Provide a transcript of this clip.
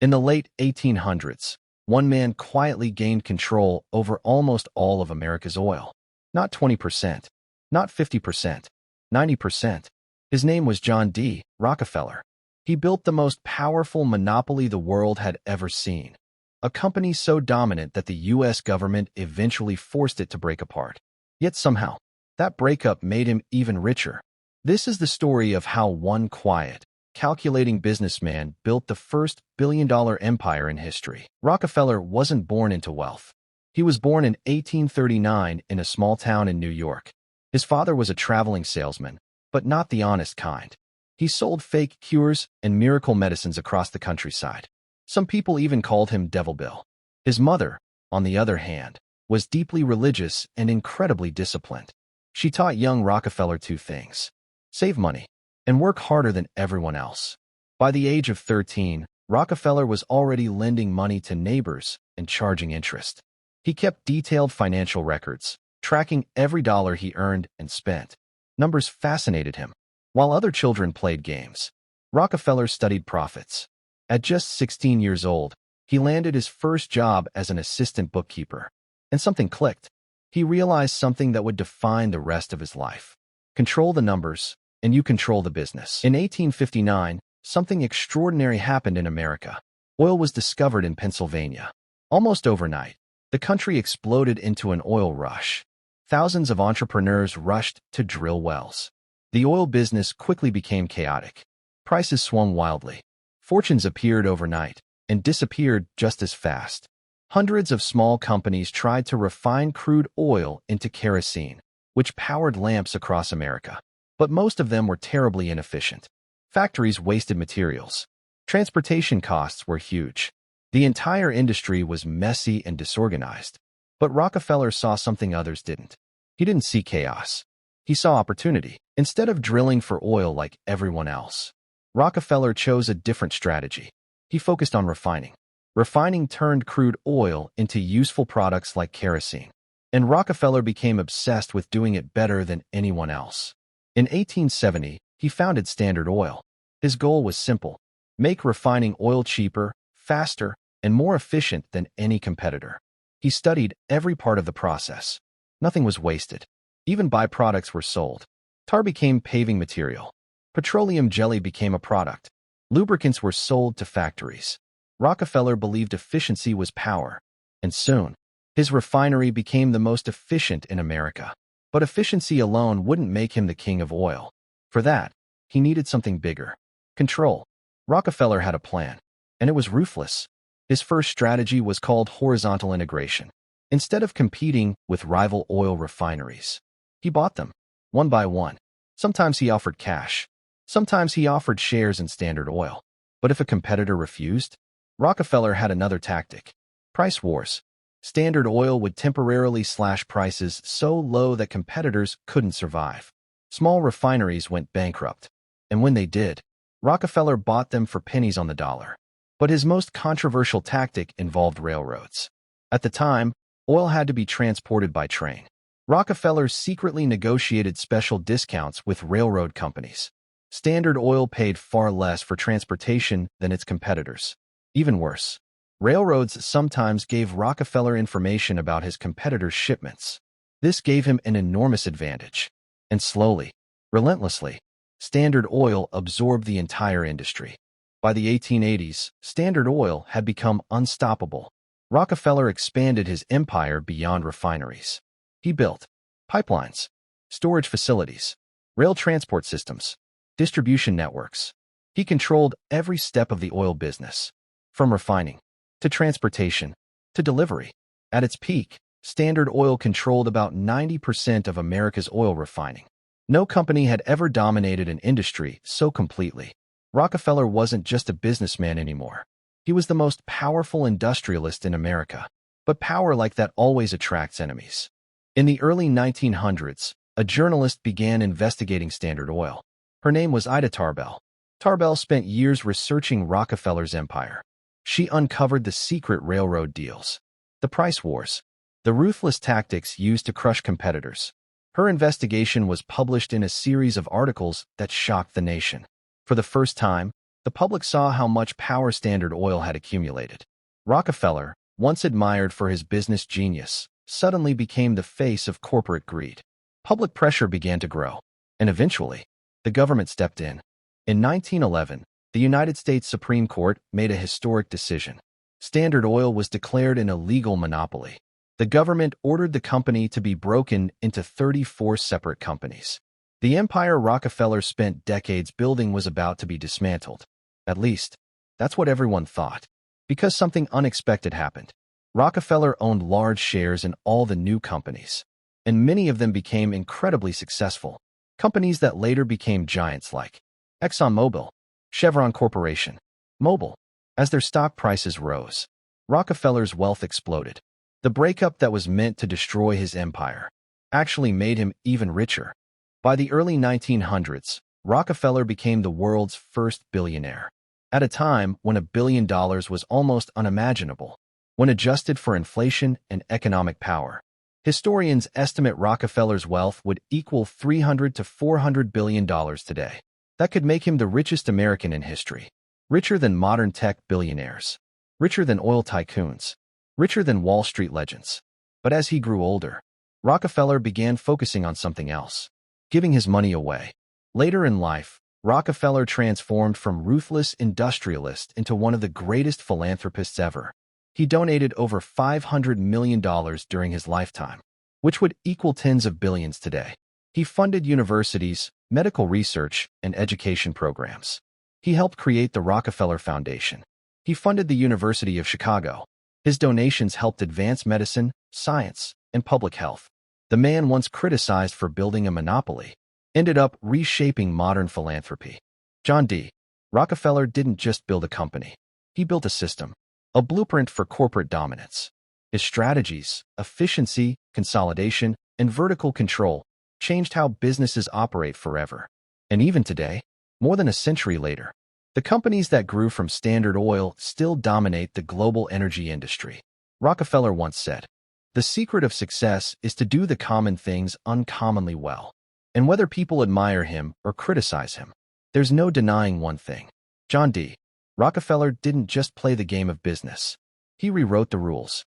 In the late 1800s, one man quietly gained control over almost all of America's oil. Not 20%, not 50%, 90%. His name was John D. Rockefeller. He built the most powerful monopoly the world had ever seen. A company so dominant that the U.S. government eventually forced it to break apart. Yet somehow, that breakup made him even richer. This is the story of how one quiet, calculating businessman built the first billion-dollar empire in history. Rockefeller wasn't born into wealth. He was born in 1839 in a small town in New York. His father was a traveling salesman, but not the honest kind. He sold fake cures and miracle medicines across the countryside. Some people even called him Devil Bill. His mother, on the other hand, was deeply religious and incredibly disciplined. She taught young Rockefeller two things: save money and work harder than everyone else. By the age of 13, Rockefeller was already lending money to neighbors and charging interest. He kept detailed financial records, tracking every dollar he earned and spent. Numbers fascinated him. While other children played games, Rockefeller studied profits. At just 16 years old, he landed his first job as an assistant bookkeeper. And something clicked. He realized something that would define the rest of his life. Control the numbers, and you control the business. In 1859, something extraordinary happened in America. Oil was discovered in Pennsylvania. Almost overnight, the country exploded into an oil rush. Thousands of entrepreneurs rushed to drill wells. The oil business quickly became chaotic. Prices swung wildly. Fortunes appeared overnight and disappeared just as fast. Hundreds of small companies tried to refine crude oil into kerosene, which powered lamps across America. But most of them were terribly inefficient. Factories wasted materials. Transportation costs were huge. The entire industry was messy and disorganized. But Rockefeller saw something others didn't. He didn't see chaos. He saw opportunity. Instead of drilling for oil like everyone else, Rockefeller chose a different strategy. He focused on refining. Refining turned crude oil into useful products like kerosene. And Rockefeller became obsessed with doing it better than anyone else. In 1870, he founded Standard Oil. His goal was simple: make refining oil cheaper, faster, and more efficient than any competitor. He studied every part of the process. Nothing was wasted. Even byproducts were sold. Tar became paving material. Petroleum jelly became a product. Lubricants were sold to factories. Rockefeller believed efficiency was power, and soon, his refinery became the most efficient in America. But efficiency alone wouldn't make him the king of oil. For that, he needed something bigger: control. Rockefeller had a plan, and it was ruthless. His first strategy was called horizontal integration. Instead of competing with rival oil refineries, he bought them, one by one. Sometimes he offered cash. Sometimes he offered shares in Standard Oil. But if a competitor refused, Rockefeller had another tactic: price wars. Standard Oil would temporarily slash prices so low that competitors couldn't survive. Small refineries went bankrupt, and when they did, Rockefeller bought them for pennies on the dollar. But his most controversial tactic involved railroads. At the time, oil had to be transported by train. Rockefeller secretly negotiated special discounts with railroad companies. Standard Oil paid far less for transportation than its competitors. Even worse, railroads sometimes gave Rockefeller information about his competitors' shipments. This gave him an enormous advantage. And slowly, relentlessly, Standard Oil absorbed the entire industry. By the 1880s, Standard Oil had become unstoppable. Rockefeller expanded his empire beyond refineries. He built pipelines, storage facilities, rail transport systems, distribution networks. He controlled every step of the oil business, from refining to transportation to delivery. At its peak, Standard Oil controlled about 90% of America's oil refining. No company had ever dominated an industry so completely. Rockefeller wasn't just a businessman anymore. He was the most powerful industrialist in America. But power like that always attracts enemies. In the early 1900s, a journalist began investigating Standard Oil. Her name was Ida Tarbell. Tarbell spent years researching Rockefeller's empire. She uncovered the secret railroad deals, the price wars, the ruthless tactics used to crush competitors. Her investigation was published in a series of articles that shocked the nation. For the first time, The public saw how much power Standard Oil had accumulated. Rockefeller, once admired for his business genius, suddenly became the face of corporate greed. Public pressure began to grow, and eventually, the government stepped in. In 1911, the United States Supreme Court made a historic decision. Standard Oil was declared an illegal monopoly. The government ordered the company to be broken into 34 separate companies. The empire Rockefeller spent decades building was about to be dismantled. At least, that's what everyone thought. Because something unexpected happened. Rockefeller owned large shares in all the new companies, and many of them became incredibly successful. Companies that later became giants like ExxonMobil, Chevron Corporation, Mobil. As their stock prices rose, Rockefeller's wealth exploded. The breakup that was meant to destroy his empire actually made him even richer. By the early 1900s, Rockefeller became the world's first billionaire. At a time when $1 billion was almost unimaginable, when adjusted for inflation and economic power. Historians estimate Rockefeller's wealth would equal $300 to $400 billion today. That could make him the richest American in history. Richer than modern tech billionaires. Richer than oil tycoons. Richer than Wall Street legends. But as he grew older, Rockefeller began focusing on something else, giving his money away. Later in life, Rockefeller transformed from ruthless industrialist into one of the greatest philanthropists ever. He donated over $500 million during his lifetime, which would equal tens of billions today. He funded universities, medical research, and education programs. He helped create the Rockefeller Foundation. He funded the University of Chicago. His donations helped advance medicine, science, and public health. The man once criticized for building a monopoly ended up reshaping modern philanthropy. John D. Rockefeller didn't just build a company. He built a system, a blueprint for corporate dominance. His strategies, efficiency, consolidation, and vertical control changed how businesses operate forever. And even today, more than a century later, the companies that grew from Standard Oil still dominate the global energy industry. Rockefeller once said, "The secret of success is to do the common things uncommonly well." And whether people admire him or criticize him, there's no denying one thing. John D. Rockefeller didn't just play the game of business. He rewrote the rules.